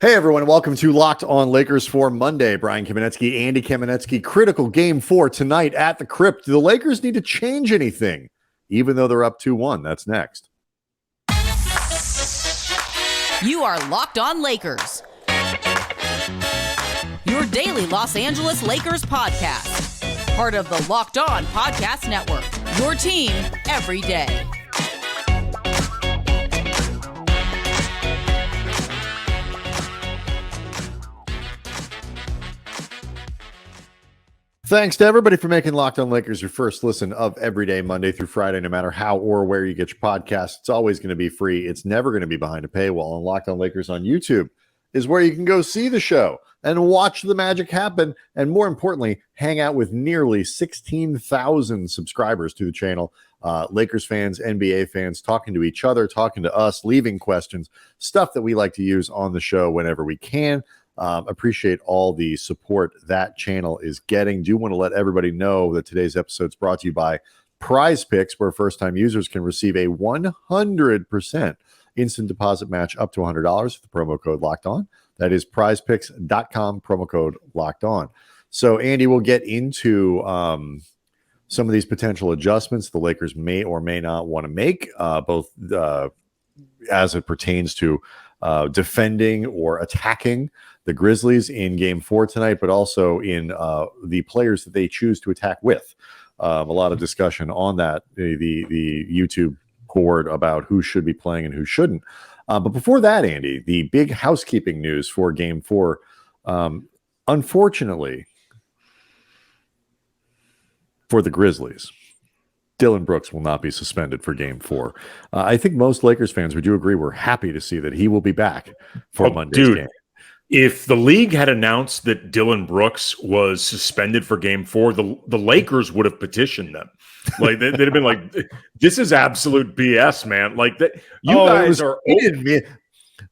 Hey everyone, welcome to Locked On Lakers for Monday. Brian Kamenetsky, Andy Kamenetsky. Critical game 4 tonight at the Crypt. Do the Lakers need to change anything, even though they're up 2-1? That's next. You are Locked On Lakers, your daily Los Angeles Lakers podcast. Part of the Locked On Podcast Network, your team every day. Thanks to everybody for making Locked On Lakers your first listen of every day, Monday through Friday, no matter how or where you get your podcasts. It's always going to be free. It's never going to be behind a paywall. And Locked On Lakers on YouTube is where you can go see the show and watch the magic happen. And more importantly, hang out with nearly 16,000 subscribers to the channel. Lakers fans, NBA fans, talking to each other, talking to us, leaving questions, stuff that we like to use on the show whenever we can. Appreciate all the support that channel is getting. Do want to let everybody know that today's episode is brought to you by Prize Picks, where first-time users can receive a 100% instant deposit match up to $100 with the promo code Locked On. That is prizepicks.com, promo code Locked On. So, Andy, we'll get into some of these potential adjustments the Lakers may or may not want to make, both as it pertains to defending or attacking the Grizzlies in game 4 tonight, but also in the players that they choose to attack with. A lot of discussion on that, the YouTube board about who should be playing and who shouldn't. But before that, Andy, the big housekeeping news for game 4, unfortunately for the Grizzlies, Dillon Brooks will not be suspended for game 4. I think most Lakers fans, would you agree, we're happy to see that he will be back for Monday's game. If the league had announced that Dillon Brooks was suspended for game 4, the Lakers would have petitioned them. Like they'd have been like, "This is absolute BS, man!" Like that, you guys are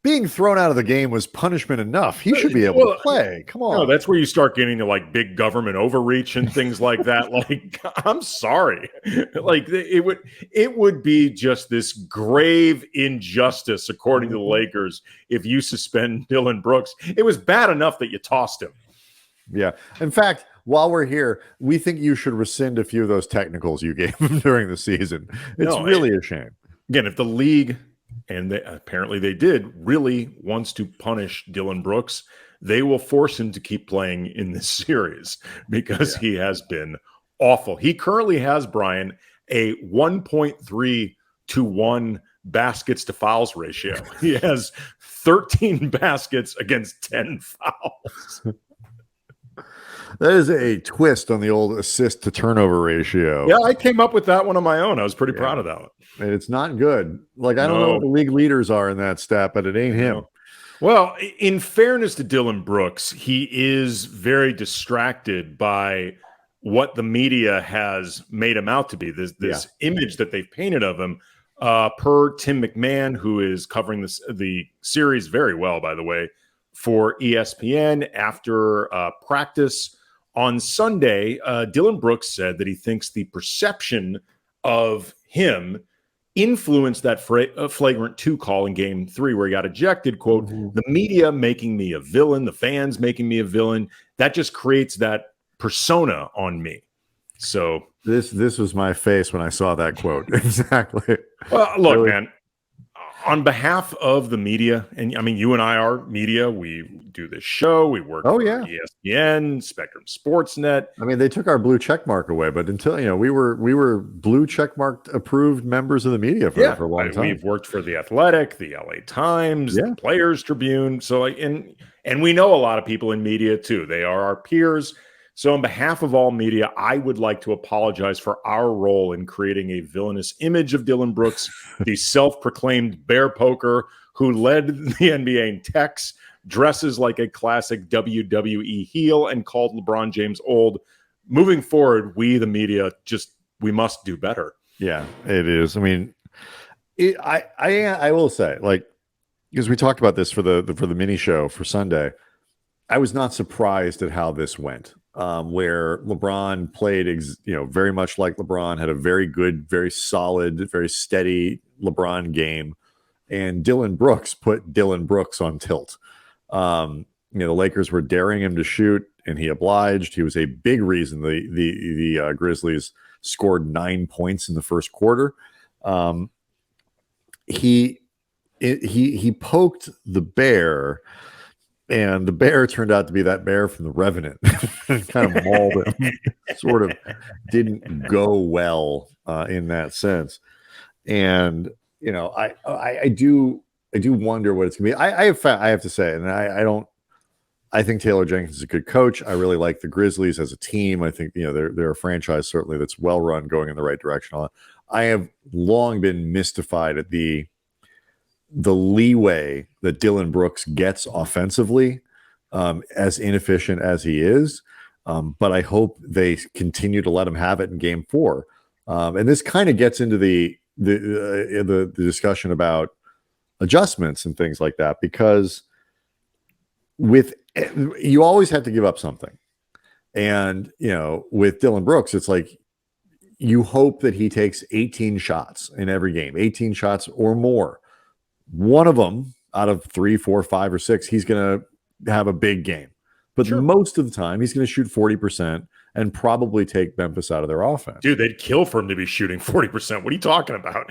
being thrown out of the game was punishment enough. He should be able to play. Come on. No, that's where you start getting to like big government overreach and things like that. Like, I'm sorry. Like it would be just this grave injustice, according to the Lakers, if you suspend Dillon Brooks. It was bad enough that you tossed him. Yeah. In fact, while we're here, we think you should rescind a few of those technicals you gave him during the season. It's really a shame. Again, if the league, and apparently they did, really wants to punish Dillon Brooks, they will force him to keep playing in this series because he has been awful. He currently has, Brian, a 1.3 to 1 baskets to fouls ratio. He has 13 baskets against 10 fouls. That is a twist on the old assist to turnover ratio. Yeah, I came up with that one on my own. I was pretty proud of that one. And it's not good. Like, I don't know what the league leaders are in that stat, but it ain't him. Well, in fairness to Dillon Brooks, he is very distracted by what the media has made him out to be. This image that they've painted of him, per Tim McMahon, who is covering the series very well, by the way, for ESPN after practice on Sunday. Dillon Brooks said that he thinks the perception of him influenced that flagrant 2 call in game 3 where he got ejected. Quote, the media making me a villain, the fans making me a villain, that just creates that persona on me. So this was my face when I saw that quote. Exactly. Well, look, man, on behalf of the media, and I mean, you and I are media. We do this show. We work for ESPN, Spectrum Sportsnet. I mean, they took our blue check mark away, but until we were blue check marked approved members of the media for a long time. We've worked for The Athletic, the LA Times, the Players Tribune. So, and we know a lot of people in media too. They are our peers. So on behalf of all media, I would like to apologize for our role in creating a villainous image of Dillon Brooks, the self-proclaimed bear poker who led the NBA in techs, dresses like a classic WWE heel, and called LeBron James old. Moving forward, we, the media, we must do better. Yeah, it is. I mean, I will say, like, because we talked about this for the mini show for Sunday, I was not surprised at how this went. Where LeBron played, very much like LeBron, had a very good, very solid, very steady LeBron game, and Dillon Brooks put Dillon Brooks on tilt. The Lakers were daring him to shoot, and he obliged. He was a big reason the Grizzlies scored 9 points in the first quarter. He poked the bear, and the bear turned out to be that bear from The Revenant. Kind of mauled him. Sort of didn't go well in that sense. And I do wonder what it's gonna be. I have to say, and I think Taylor Jenkins is a good coach. I really like the Grizzlies as a team. I think they're a franchise certainly that's well run, going in the right direction. I have long been mystified at the leeway that Dillon Brooks gets offensively, as inefficient as he is. But I hope they continue to let him have it in Game 4. And this kind of gets into the discussion about adjustments and things like that, because you always have to give up something. And, with Dillon Brooks, it's like you hope that he takes 18 shots in every game, 18 shots or more. One of them out of 3, 4, 5, or 6, he's going to have a big game. But Sure. Most of the time, he's going to shoot 40% and probably take Memphis out of their offense. Dude, they'd kill for him to be shooting 40%. What are you talking about?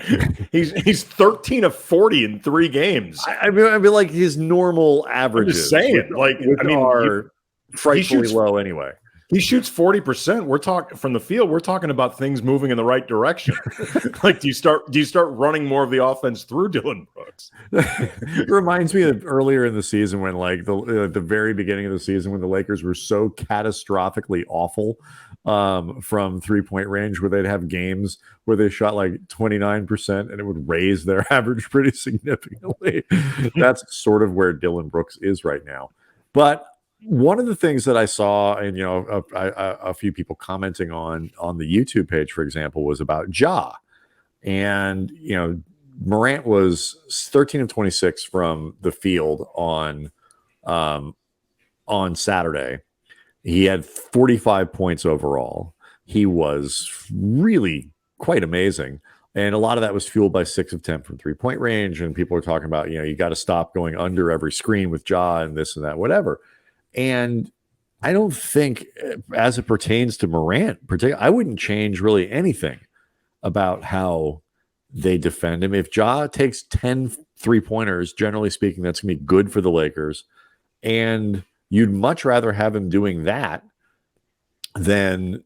He's 13 of 40 in 3 games. I mean, like his normal averages. I'm just saying, are frightfully low anyway. He shoots 40%. We're talking from the field. We're talking about things moving in the right direction. Like, do you start running more of the offense through Dillon Brooks? It reminds me of earlier in the season when, like, the very beginning of the season, when the Lakers were so catastrophically awful from 3-point range, where they'd have games where they shot like 29% and it would raise their average pretty significantly. That's sort of where Dillon Brooks is right now. But one of the things that I saw, and a few people commenting on the YouTube page, for example, was about Ja. And Morant was 13 of 26 from the field on Saturday. He had 45 points overall. He was really quite amazing. And a lot of that was fueled by 6 of 10 from 3-point range. And people are talking about, you got to stop going under every screen with Ja and this and that, whatever. And I don't think, as it pertains to Morant, I wouldn't change really anything about how they defend him. If Ja takes 10 3-pointers, generally speaking, that's going to be good for the Lakers. And you'd much rather have him doing that than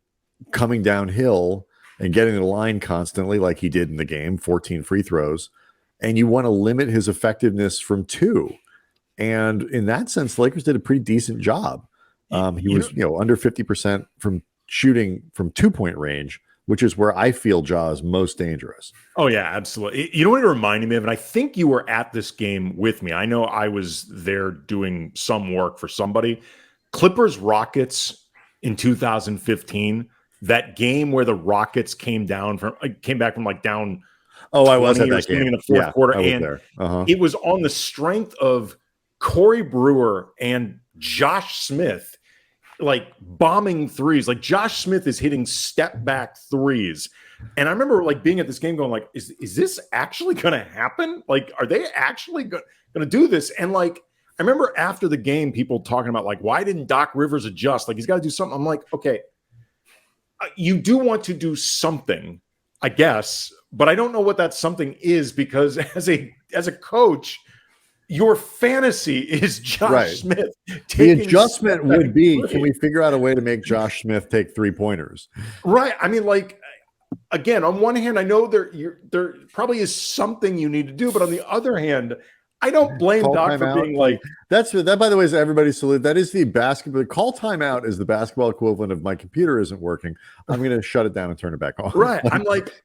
coming downhill and getting the line constantly like he did in the game, 14 free throws. And you want to limit his effectiveness from 2. And in that sense, the Lakers did a pretty decent job. He was, under 50% from shooting from 2-point range, which is where I feel Ja is most dangerous. Oh, yeah, absolutely. You know what it reminded me of? And I think you were at this game with me. I know I was there doing some work for somebody. Clippers Rockets in 2015, that game where the Rockets came back from like down. Oh, I was at that game in the fourth quarter. And it was on the strength of Corey Brewer and Josh Smith, like, bombing threes. Like, Josh Smith is hitting step back threes. And I remember, like, being at this game going, like, is this actually going to happen? Like, are they actually going to do this? And, like, I remember after the game, people talking about, like, why didn't Doc Rivers adjust? Like, he's got to do something. I'm like, okay, you do want to do something, I guess, but I don't know what that something is, because as a coach, your fantasy is Josh Smith. The adjustment would be, can we figure out a way to make Josh Smith take 3-pointers? Right. I mean, like, again, on one hand, I know there probably is something you need to do, but on the other hand, I don't blame Doc for being like, that, by the way, is everybody's salute. That is the basketball. Call timeout is the basketball equivalent of my computer isn't working, I'm going to shut it down and turn it back on. Right. I'm like,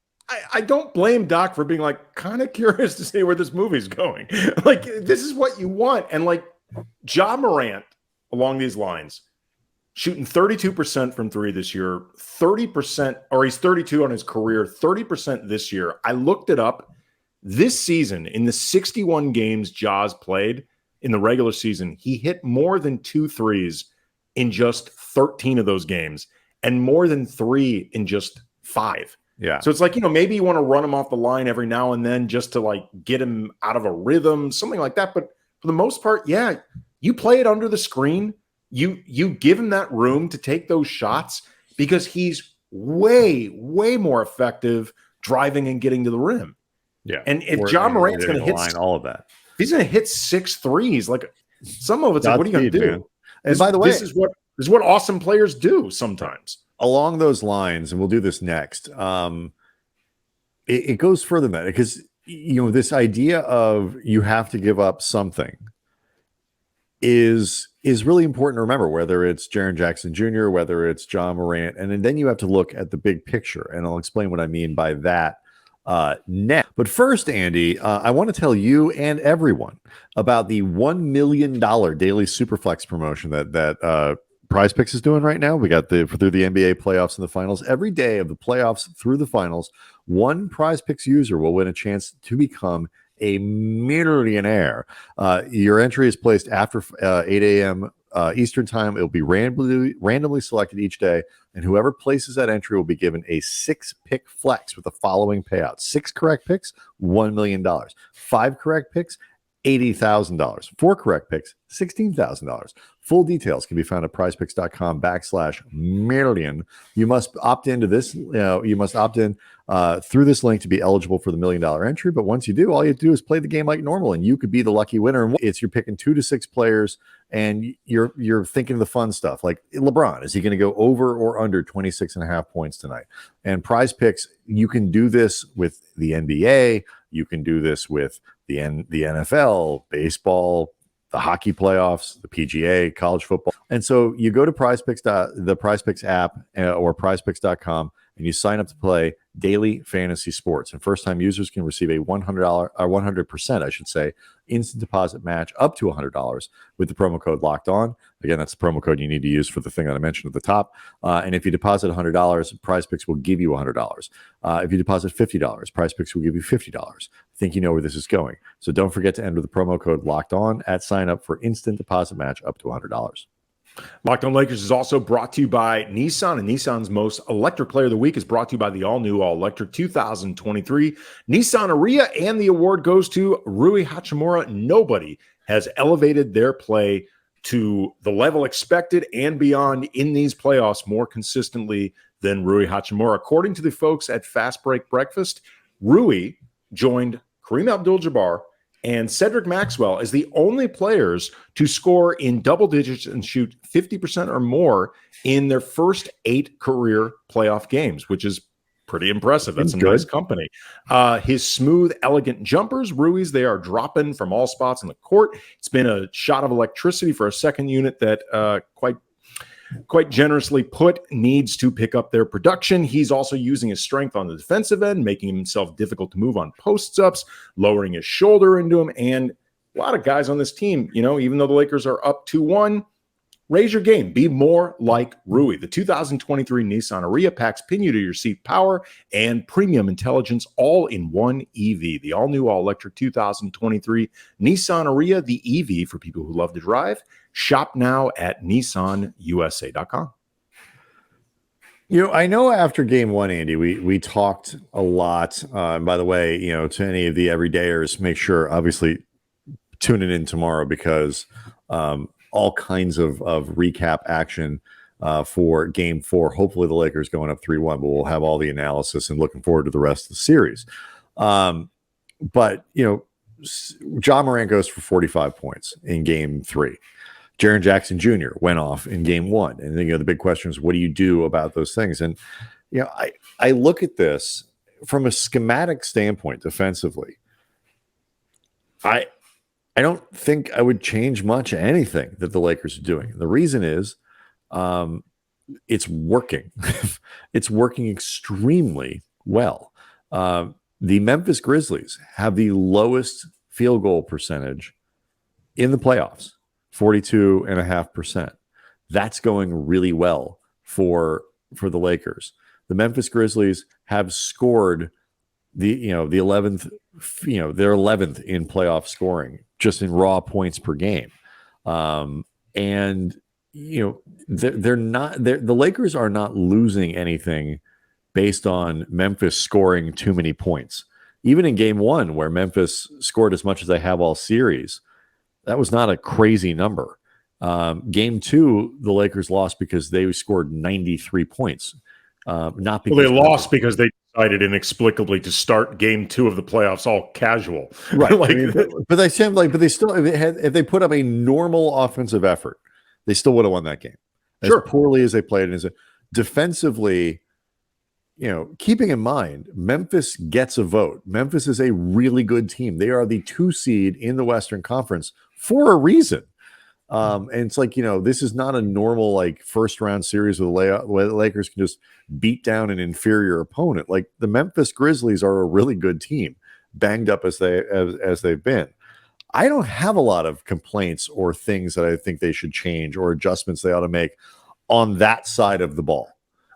I don't blame Doc for being like kind of curious to see where this movie's going. Like, this is what you want. And like Ja Morant along these lines, shooting 32% from 3 this year, 30%, or he's 32 on his career, 30% this year. I looked it up. This season, in the 61 games Ja's played in the regular season, he hit more than 2 threes in just 13 of those games, and more than 3 in just 5. Yeah. So it's like, maybe you want to run him off the line every now and then just to like get him out of a rhythm, something like that. But for the most part, yeah, You play it under the screen. You give him that room to take those shots because he's way more effective driving and getting to the rim. Yeah. And if John Morant's going to hit all of that, he's going to hit 6 threes. Like some of it's like, what are you going to do? Man. And by the way, this is what awesome players do sometimes. Along those lines, and we'll do this next. It goes further than that because this idea of you have to give up something is really important to remember, whether it's Jaren Jackson Jr., whether it's John Morant, and then you have to look at the big picture, and I'll explain what I mean by that next. But first, Andy, I want to tell you and everyone about the $1 million daily Superflex promotion that Prize Picks is doing right now. We got through the NBA playoffs and the finals. Every day of the playoffs through the finals, one Prize Picks user will win a chance to become a millionaire. Your entry is placed after 8 a.m. Eastern time. It will be randomly selected each day, and whoever places that entry will be given a 6-pick flex with the following payout: 6 correct picks, $1 million; 5 correct picks, $80,000; 4 correct picks, $16,000. Full details can be found at prizepicks.com/million. You must opt into this. You must opt in through this link to be eligible for the $1 million entry. But once you do, all you have to do is play the game like normal, and you could be the lucky winner. And it's you're picking 2 to 6 players, and you're thinking of the fun stuff like LeBron. Is he going to go over or under 26.5 points tonight? And Prize Picks, you can do this with the NBA. You can do this with the NFL, baseball, the hockey playoffs, the PGA, college football. And so you go to the Prize Picks app or prizepicks.com, and you sign up to play daily fantasy sports. And first-time users can receive a $100%, instant deposit match up to $100 with the promo code Locked On. Again, that's the promo code you need to use for the thing that I mentioned at the top. And if you deposit $100, Prize Picks will give you $100. If you deposit $50, Prize Picks will give you $50. I think you know where this is going. So don't forget to enter the promo code Locked On at sign up for instant deposit match up to $100. Locked On Lakers is also brought to you by Nissan, and Nissan's most electric player of the week is brought to you by the all-new, all-electric 2023 Nissan Ariya, and the award goes to Rui Hachimura. Nobody has elevated their play to the level expected and beyond in these playoffs more consistently than Rui Hachimura. According to the folks at Fast Break Breakfast, Rui joined Kareem Abdul-Jabbar and Cedric Maxwell as the only players to score in double digits and shoot 50% or more in their first 8 career playoff games, which is pretty impressive. That's a nice company. His smooth, elegant jumpers, Rui's, they are dropping from all spots in the court. It's been a shot of electricity for a second unit that quite generously put needs to pick up their production. He's also using his strength on the defensive end, making himself difficult to move on post-ups, lowering his shoulder into him. And a lot of guys on this team, even though the Lakers are up 2-1, raise your game. Be more like Rui. The 2023 Nissan Ariya packs pin you to your seat power and premium intelligence all in one EV. The all-new, all-electric 2023 Nissan Ariya, the EV for people who love to drive. Shop now at nissanusa.com. I know after game 1, Andy, we talked a lot. And by the way, to any of the everydayers, make sure, obviously, tune in tomorrow because all kinds of recap action for game 4. Hopefully the Lakers going up 3-1, but we'll have all the analysis and looking forward to the rest of the series. But, John Morant goes for 45 points in game 3. Jaren Jackson Jr. went off in game 1. And then, the big question is, what do you do about those things? And, I look at this from a schematic standpoint defensively. I don't think I would change much anything that the Lakers are doing. The reason is it's working. It's working extremely well. The Memphis Grizzlies have the lowest field goal percentage in the playoffs, 42.5%. That's going really well for the Lakers. The Memphis Grizzlies have scored the 11th, they're 11th in playoff scoring just in raw points per game. And the Lakers are not losing anything based on Memphis scoring too many points. Even in game 1, where Memphis scored as much as they have all series, that was not a crazy number. Game 2, the Lakers lost because they scored 93 points. Not because they lost because they decided inexplicably to start Game 2 of the playoffs all casual. Right. But they seem like, but they still, if they put up a normal offensive effort, they still would have won that game. As poorly as they played, and defensively, keeping in mind, Memphis gets a vote. Memphis is a really good team. They are the 2 seed in the Western Conference for a reason. And it's like, this is not a normal like first round series where the Lakers can just beat down an inferior opponent. Like the Memphis Grizzlies are a really good team, banged up as they've been. I don't have a lot of complaints or things that I think they should change or adjustments they ought to make on that side of the ball.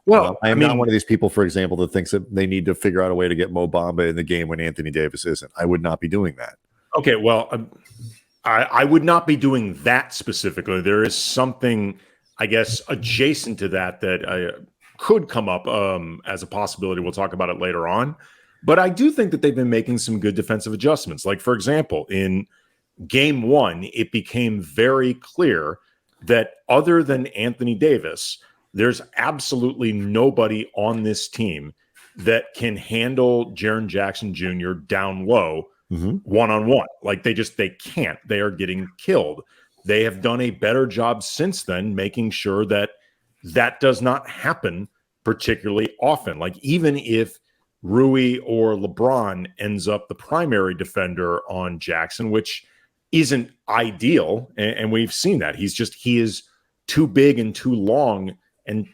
Well, I am not one of these people, for example, that thinks that they need to figure out a way to get Mo Bamba in the game when Anthony Davis isn't. I would not be doing that. Okay, well, I would not be doing that specifically. There is something, I guess, adjacent to that could come up as a possibility. We'll talk about it later on. But I do think that they've been making some good defensive adjustments. Like, for example, in Game 1, it became very clear that other than Anthony Davis, there's absolutely nobody on this team that can handle Jaren Jackson Jr. down low one-on-one. Like they can't. They are getting killed. They have done a better job since then making sure that does not happen particularly often. Like even if Rui or LeBron ends up the primary defender on Jackson, which isn't ideal, and we've seen that. He is too big and too long and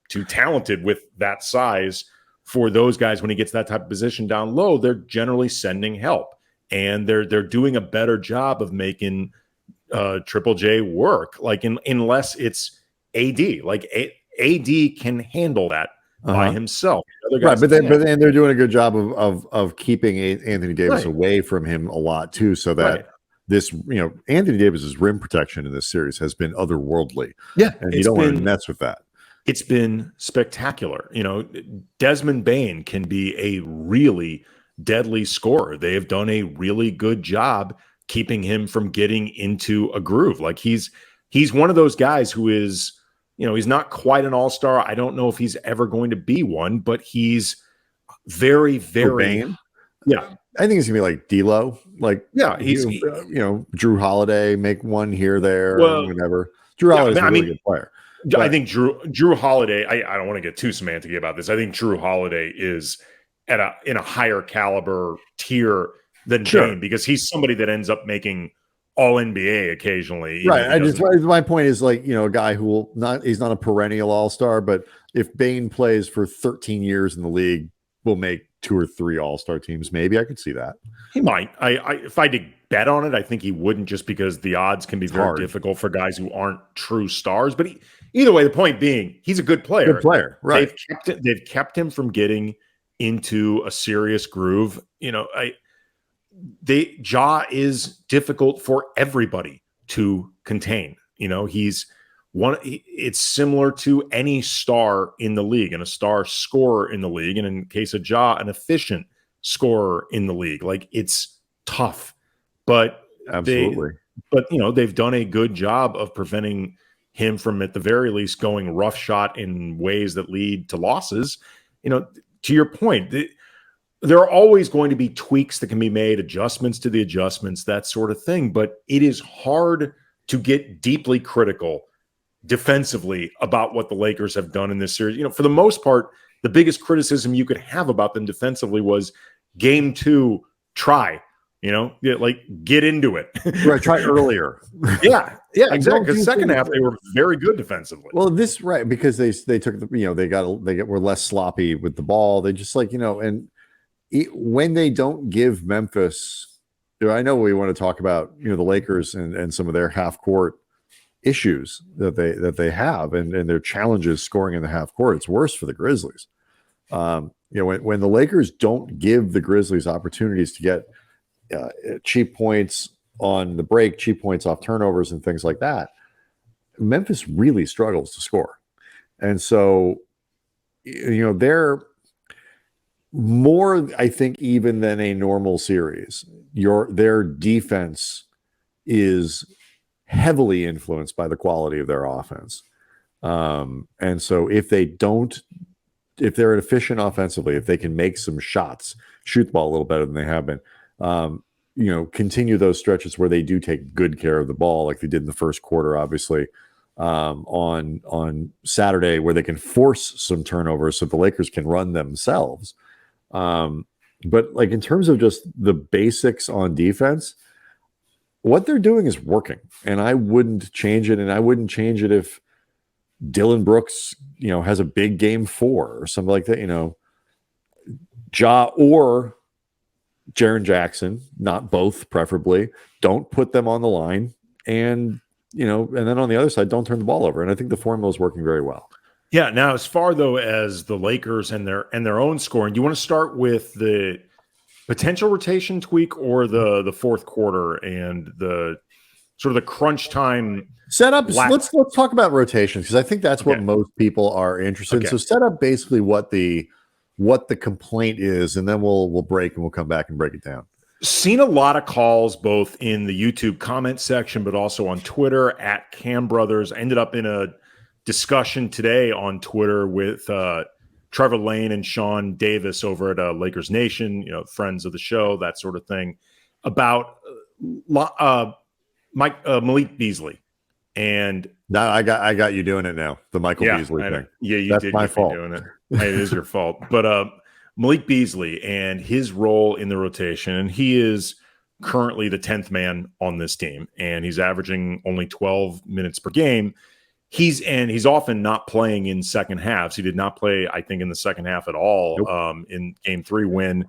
too talented with that size for those guys. When he gets that type of position down low, they're generally sending help, and they're doing a better job of making Triple J work. Like unless it's AD, like AD can handle that by himself. Right, but then they're doing a good job of keeping Anthony Davis away from him a lot too, so that this, Anthony Davis's rim protection in this series has been otherworldly. Yeah, and you don't want to mess with that. It's been spectacular. Desmond Bane can be a really deadly scorer. They have done a really good job keeping him from getting into a groove. Like he's one of those guys who is, he's not quite an all-star. I don't know if he's ever going to be one, but he's very, very, I think it's gonna be like D'Lo. Like, he's Drew Holiday, make one here, there, whatever. Drew Holiday's a really good player. I think Drew Holiday. I don't want to get too semantic about this. I think Drew Holiday is in a higher caliber tier than Bane, because he's somebody that ends up making All NBA occasionally. Right. My point is like, a guy who he's not a perennial all-star, but if Bane plays for 13 years in the league, will make 2 or 3 all-star teams. Maybe I could see that. He might. If I did bet on it, I think he wouldn't, just because the odds can be very difficult for guys who aren't true stars. But either way, the point being, he's a good player. Good player, right? They've kept him from getting into a serious groove. Ja is difficult for everybody to contain. He's one. It's similar to any star in the league and a star scorer in the league, and in case of Ja, an efficient scorer in the league. Like it's tough, but absolutely. They've done a good job of preventing him from, at the very least, going roughshod in ways that lead to losses. To your point, there are always going to be tweaks that can be made, adjustments to the adjustments, that sort of thing. But it is hard to get deeply critical defensively about what the Lakers have done in this series. For the most part, the biggest criticism you could have about them defensively was Game 2, try, get into it. Right, try earlier. Yeah, exactly. Because second half they were very good defensively. Well, because they took the, were less sloppy with the ball. They just when they don't give Memphis, I know we want to talk about the Lakers and some of their half court issues that they have and their challenges scoring in the half court. It's worse for the Grizzlies. When the Lakers don't give the Grizzlies opportunities to get cheap points on the break, cheap points off turnovers and things like that, Memphis really struggles to score. And so, they're more, I think, even than a normal series, their defense is heavily influenced by the quality of their offense. And so if they're efficient offensively, if they can make some shots, shoot the ball a little better than they have been, continue those stretches where they do take good care of the ball, like they did in the first quarter, obviously, on Saturday, where they can force some turnovers so the Lakers can run themselves. But like in terms of just the basics on defense, what they're doing is working, and I wouldn't change it. And I wouldn't change it if Dillon Brooks, has a big game 4 or something like that, Ja or Jaren Jackson, not both, preferably. Don't put them on the line, and and then on the other side, don't turn the ball over. And I think the formula is working very well. Yeah. Now, as far though as the Lakers and their own scoring, do you want to start with the potential rotation tweak or the fourth quarter and the sort of the crunch time set up? Let's talk about rotations, because I think that's what most people are interested in. So set up basically what the complaint is, and then we'll break and we'll come back and break it down. Seen a lot of calls both in the YouTube comment section, but also on Twitter at Cam Brothers. Ended up in a discussion today on Twitter with Trevor Lane and Sean Davis over at Lakers Nation, friends of the show, that sort of thing, about Malik Beasley. And no, I got you doing it now. The Michael Beasley thing. Yeah, you That's did my get me fault. doing it. It is your fault. But Malik Beasley and his role in the rotation, and he is currently the 10th man on this team, and he's averaging only 12 minutes per game. He's often not playing in second halves. He did not play, I think, in the second half at all. Nope. In Game 3 win,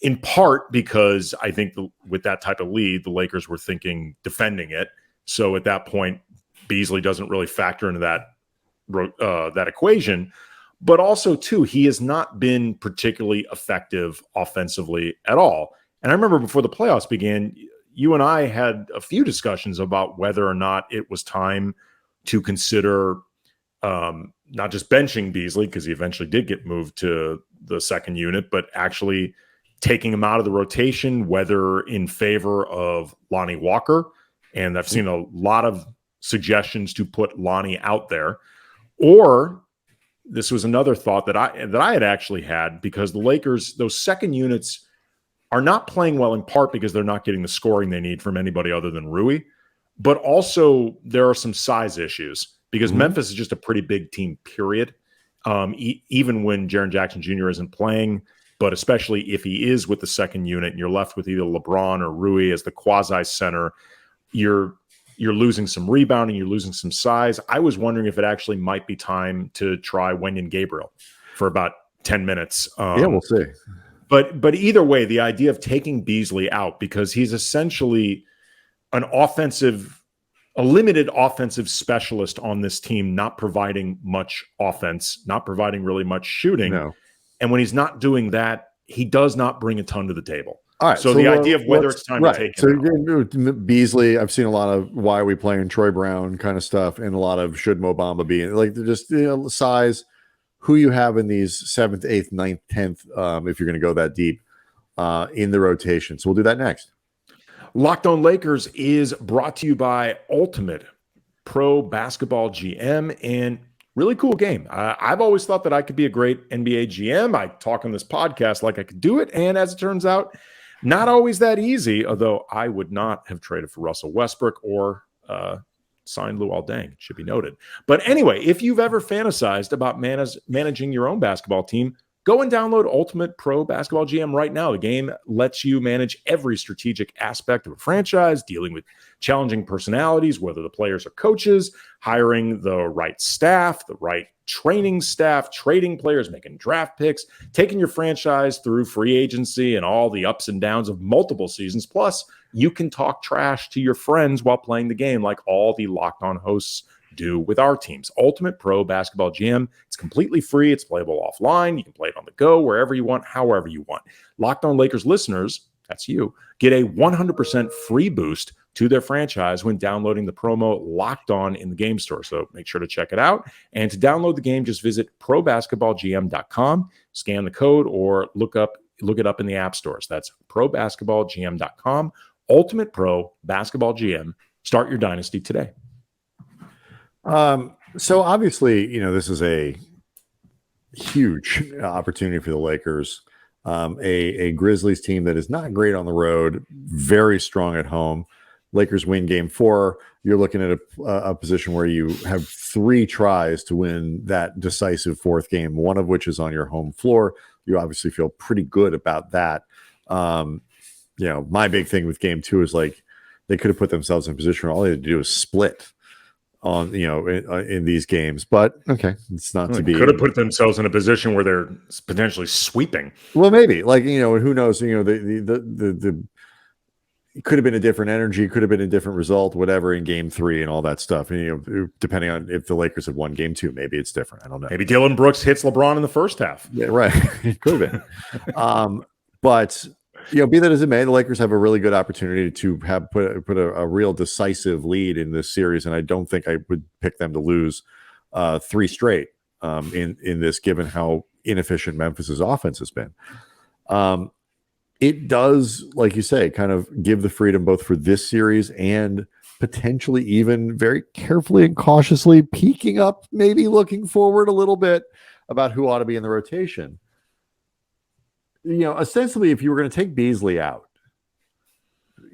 in part because I think with that type of lead, the Lakers were thinking defending it. So at that point, Beasley doesn't really factor into that equation. But also, too, he has not been particularly effective offensively at all. And I remember before the playoffs began, you and I had a few discussions about whether or not it was time to consider not just benching Beasley, because he eventually did get moved to the second unit, but actually taking him out of the rotation, whether in favor of Lonnie Walker. And I've seen a lot of suggestions to put Lonnie out there, or this was another thought that I had actually had, because the Lakers, those second units are not playing well, in part because they're not getting the scoring they need from anybody other than Rui, but also there are some size issues, because Memphis is just a pretty big team, period. Even when Jaren Jackson Jr. isn't playing, but especially if he is with the second unit and you're left with either LeBron or Rui as the quasi center, you're losing some rebounding, you're losing some size. I was wondering if it actually might be time to try Wenyen Gabriel for about 10 minutes. We'll see. But either way, the idea of taking Beasley out, because he's essentially a limited offensive specialist on this team, not providing much offense, not providing really much shooting. No. And when he's not doing that, he does not bring a ton to the table. All right. So the idea of whether it's time to take him out. Beasley, I've seen a lot of why are we playing Troy Brown kind of stuff, and a lot of should Mo Bamba be, like, they're just size, who you have in these 7th, 8th, 9th, 10th, if you're going to go that deep in the rotation. So we'll do that next. Locked On Lakers is brought to you by Ultimate Pro Basketball GM, and really cool game. I've always thought that I could be a great NBA GM. I talk on this podcast like I could do it, and as it turns out, not always that easy, although I would not have traded for Russell Westbrook or signed Luol Deng, should be noted. But anyway, if you've ever fantasized about managing your own basketball team, go and download Ultimate Pro Basketball GM right now. The game lets you manage every strategic aspect of a franchise, dealing with challenging personalities, whether the players are coaches, hiring the right staff, the right training staff, trading players, making draft picks, taking your franchise through free agency and all the ups and downs of multiple seasons. Plus, you can talk trash to your friends while playing the game, like all the Locked On hosts do with our teams. Ultimate Pro Basketball GM. It's completely free. It's playable offline. You can play it on the go, wherever you want, however you want. Locked On Lakers listeners, that's you, get a 100% free boost to their franchise when downloading the promo Locked On in the game store. So make sure to check it out. And to download the game, just visit probasketballgm.com, scan the code, or look it up in the app stores. That's probasketballgm.com. Ultimate Pro Basketball GM. Start your dynasty today. So obviously, this is a huge opportunity for the Lakers. A Grizzlies team that is not great on the road, very strong at home. Lakers win game 4. You're looking at a position where you have 3 tries to win that decisive 4th game, one of which is on your home floor. You obviously feel pretty good about that. My big thing with game 2 is like they could have put themselves in a position where all they had to do is split on in these games, but okay, it's not to be. Could have put themselves in a position where they're potentially sweeping. Well, maybe who knows? The it could have been a different energy, could have been a different result, whatever in game 3 and all that stuff. And, depending on if the Lakers had won game 2, maybe it's different. I don't know. Maybe Dillon Brooks hits LeBron in the first half. Yeah, right. It could have been. But be that as it may, the Lakers have a really good opportunity to have put a real decisive lead in this series, and I don't think I would pick them to lose 3 straight in this, given how inefficient Memphis's offense has been. It does, like you say, kind of give the freedom both for this series and potentially even very carefully and cautiously peeking up, maybe looking forward a little bit about who ought to be in the rotation. Ostensibly, if you were going to take Beasley out,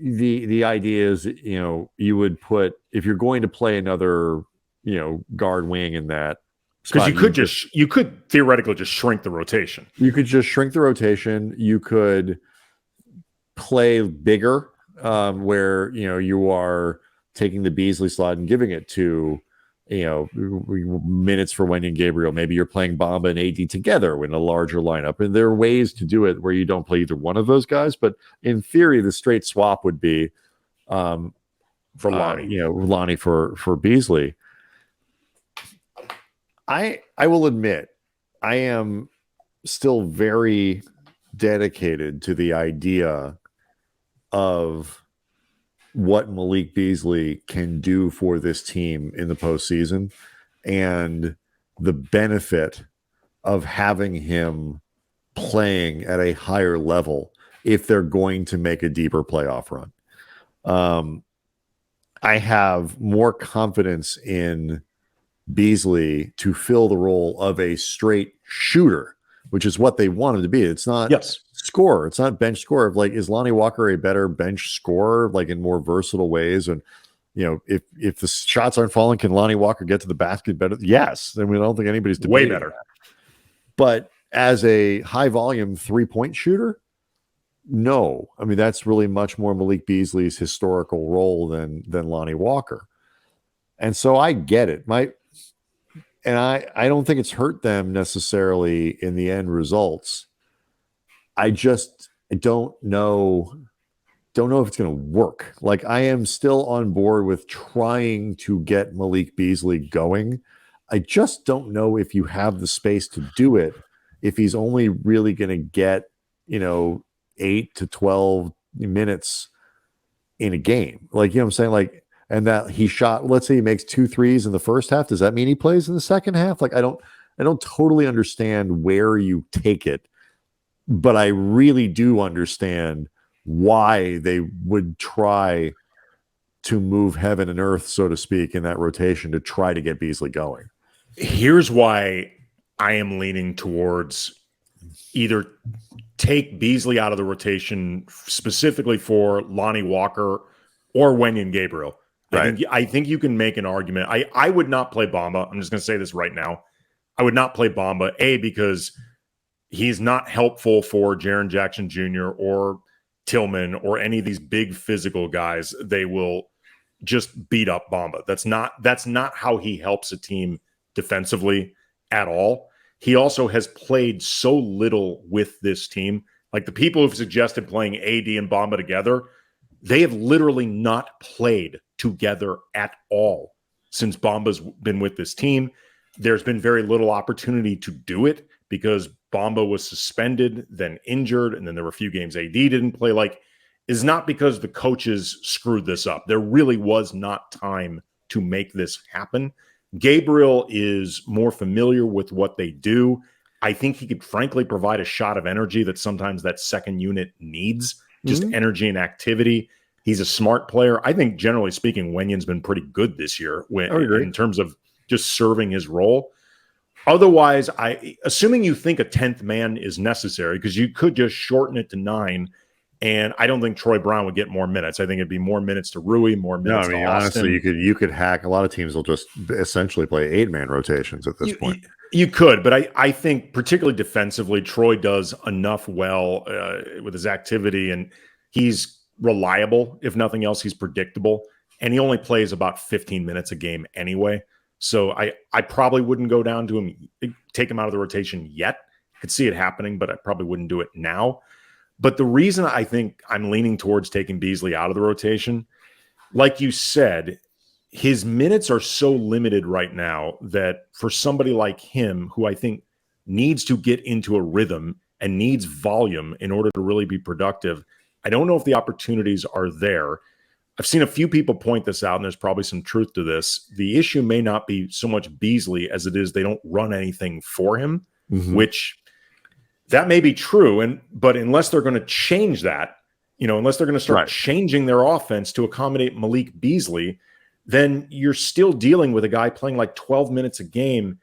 the idea is, you would put, if you're going to play another, guard wing in that, because you could theoretically just shrink the rotation. You could just shrink the rotation. You could play bigger, where you are taking the Beasley slot and giving it to minutes for Wenyen Gabriel. Maybe you're playing Bamba and AD together in a larger lineup, and there are ways to do it where you don't play either one of those guys. But in theory, the straight swap would be for Lonnie, Lonnie for Beasley. I will admit, I am still very dedicated to the idea of what Malik Beasley can do for this team in the postseason and the benefit of having him playing at a higher level if they're going to make a deeper playoff run. I have more confidence in Beasley to fill the role of a straight shooter, which is what they want him to be. It's not scorer. It's not bench scorer. Like, is Lonnie Walker a better bench scorer, like in more versatile ways? And, if the shots aren't falling, can Lonnie Walker get to the basket better? Yes. I mean, I don't think anybody's debating way better. That. But as a high volume 3-point shooter, no. I mean, that's really much more Malik Beasley's historical role than Lonnie Walker. And so I get it. I don't think it's hurt them necessarily in the end results. I don't know if it's going to work. Like, I am still on board with trying to get Malik Beasley going. I just don't know if you have the space to do it if he's only really going to get, 8 to 12 minutes in a game. Like, what I'm saying? Like, and that he shot, let's say he makes 2 threes in the first half. Does that mean he plays in the second half? Like, I don't totally understand where you take it, but I really do understand why they would try to move heaven and earth, so to speak, in that rotation to try to get Beasley going. Here's why I am leaning towards either take Beasley out of the rotation specifically for Lonnie Walker or Wenyen Gabriel. Right. I think you can make an argument. I would not play Bamba. I'm just going to say this right now. I would not play Bamba, because he's not helpful for Jaren Jackson Jr. or Tillman or any of these big physical guys. They will just beat up Bamba. That's not how he helps a team defensively at all. He also has played so little with this team. Like, the people who've suggested playing AD and Bamba together, they have literally not played together at all since Bamba's been with this team. There's been very little opportunity to do it because Bamba was suspended, then injured, and then there were a few games AD didn't play. Like, it's not because the coaches screwed this up. There really was not time to make this happen. Gabriel is more familiar with what they do. I think he could frankly provide a shot of energy that sometimes that second unit needs, just energy and activity. He's a smart player. I think, generally speaking, Wenyen's been pretty good this year in terms of just serving his role. Otherwise, assuming you think a 10th man is necessary, because you could just shorten it to 9, and I don't think Troy Brown would get more minutes. I think it'd be more minutes to Rui, more minutes to Austin. Honestly, you could hack. A lot of teams will just essentially play 8-man rotations at this point. You could, but I think particularly defensively, Troy does enough well with his activity, and he's reliable. If nothing else, he's predictable, and he only plays about 15 minutes a game anyway. So I probably wouldn't go down to him, take him out of the rotation yet. I could see it happening, but I probably wouldn't do it now. But the reason I think I'm leaning towards taking Beasley out of the rotation, like you said, his minutes are so limited right now that for somebody like him, who I think needs to get into a rhythm and needs volume in order to really be productive, I don't know if the opportunities are there. I've seen a few people point this out, and there's probably some truth to this. The issue may not be so much Beasley as it is they don't run anything for him, which that may be true. But unless they're going to change that, unless they're going to start changing their offense to accommodate Malik Beasley, then you're still dealing with a guy playing like 12 minutes a game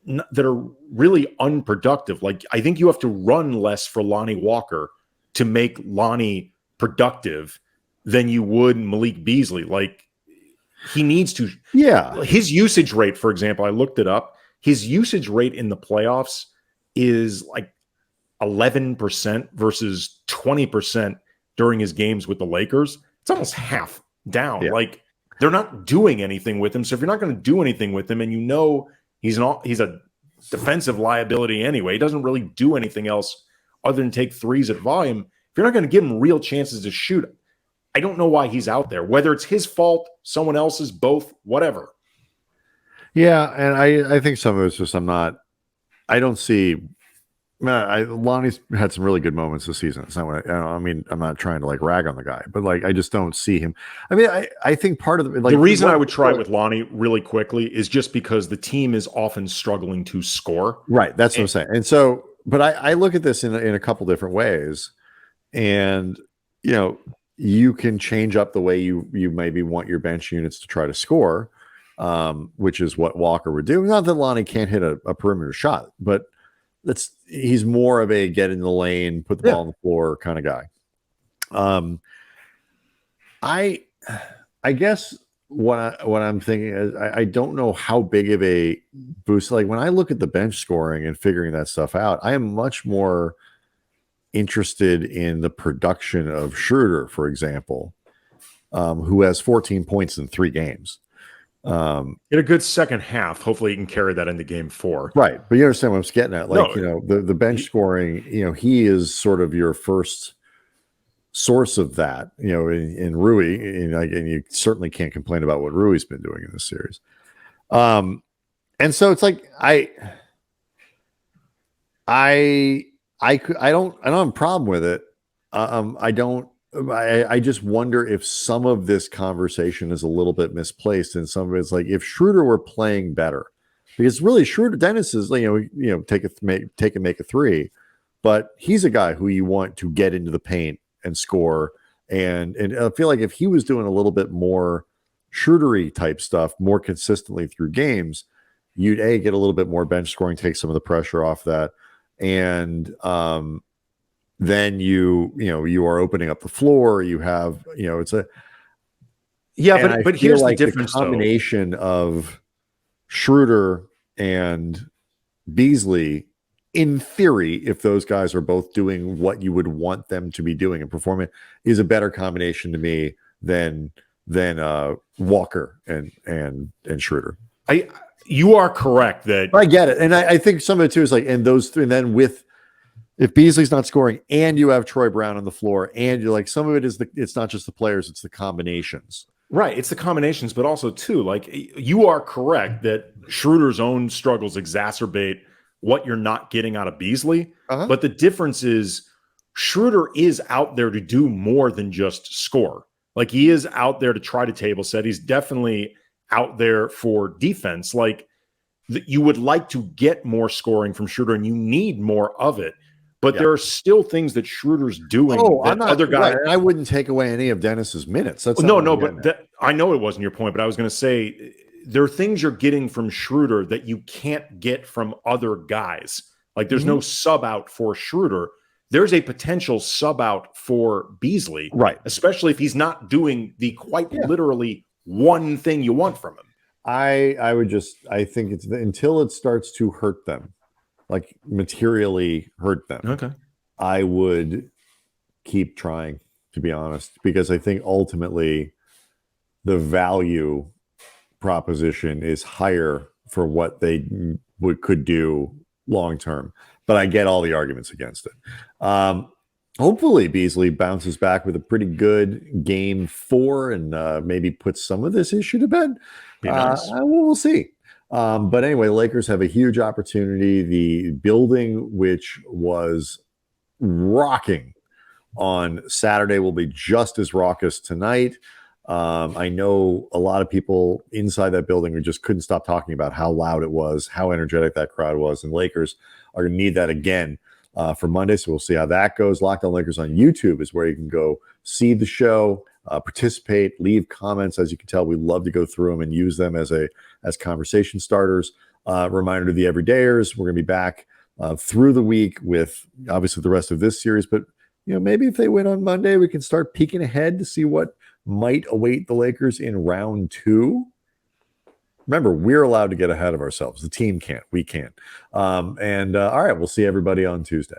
that are really unproductive. Like, I think you have to run less for Lonnie Walker to make Lonnie productive than you would Malik Beasley. Like, he needs to. Yeah. His usage rate, for example, I looked it up. His usage rate in the playoffs is like 11% versus 20% during his games with the Lakers. It's almost half down. Yeah. Like, they're not doing anything with him. So if you're not going to do anything with him, and he's a defensive liability anyway, he doesn't really do anything else other than take threes at volume. If you're not going to give him real chances to shoot, I don't know why he's out there, whether it's his fault, someone else's, both, whatever. Yeah. And I think some of it's just, I don't see, Lonnie's had some really good moments this season. It's not what I'm not trying to like rag on the guy, but like, I just don't see him. I mean, I think part of the reason I would try with Lonnie really quickly is just because the team is often struggling to score. Right. That's what I'm saying. And so, but I look at this in a couple different ways, and, you can change up the way you maybe want your bench units to try to score, which is what Walker would do. Not that Lonnie can't hit a perimeter shot, but he's more of a get in the lane, put the ball on the floor kind of guy. I guess what I'm thinking is I don't know how big of a boost. Like, when I look at the bench scoring and figuring that stuff out, I am much more interested in the production of Schroeder, for example, who has 14 points in 3 games. In a good second half. Hopefully he can carry that into game 4. Right. But you understand what I'm getting at. Like, the bench scoring, he is sort of your first source of that, in Rui. And you certainly can't complain about what Rui's been doing in this series. And so it's like, I don't have a problem with it. I just wonder if some of this conversation is a little bit misplaced, and some of it's like, if Schroeder were playing better, because really Schroeder, Dennis is, take and make a 3, but he's a guy who you want to get into the paint and score. And I feel like if he was doing a little bit more Schroeder-y type stuff more consistently through games, you'd get a little bit more bench scoring, take some of the pressure off that. And then you are opening up the floor. You have, it's a but here's like the difference. The combination of Schroeder and Beasley, in theory, if those guys are both doing what you would want them to be doing and performing, is a better combination to me than Walker and Schroeder. You are correct that I get it. And I think some of it too is like, and then if Beasley's not scoring and you have Troy Brown on the floor, and you're like, some of it is it's not just the players, it's the combinations. Right. It's the combinations, but also too, like, you are correct that Schroeder's own struggles exacerbate what you're not getting out of Beasley. But the difference is Schroeder is out there to do more than just score. Like, he is out there to try to table set. He's definitely out there for defense. Like, you would like to get more scoring from Schroeder, and you need more of it. but there are still things that Schroeder's doing that other guys. Right. I wouldn't take away any of Dennis's minutes. That's I know it wasn't your point, but I was going to say there are things you're getting from Schroeder that you can't get from other guys. Like there's no sub out for Schroeder. There's a potential sub out for Beasley, right? Especially if he's not doing the quite literally one thing you want from him. I think it's until it starts to hurt them, like materially hurt them. Okay. I would keep trying, to be honest, because I think ultimately the value proposition is higher for what they could do long term. But I get all the arguments against it. Hopefully Beasley bounces back with a pretty good game 4 and maybe puts some of this issue to bed. Nice. We'll see. But anyway, Lakers have a huge opportunity. The building, which was rocking on Saturday, will be just as raucous tonight. I know a lot of people inside that building who just couldn't stop talking about how loud it was, how energetic that crowd was, and Lakers are going to need that again for Monday. So we'll see how that goes. Locked On Lakers on YouTube is where you can go see the show, participate, leave comments. As you can tell, we love to go through them and use them as conversation starters. Reminder to the everydayers, we're going to be back through the week with obviously the rest of this series. But maybe if they win on Monday, we can start peeking ahead to see what might await the Lakers in round 2. Remember, we're allowed to get ahead of ourselves. The team can't. We can't. All right, we'll see everybody on Tuesday.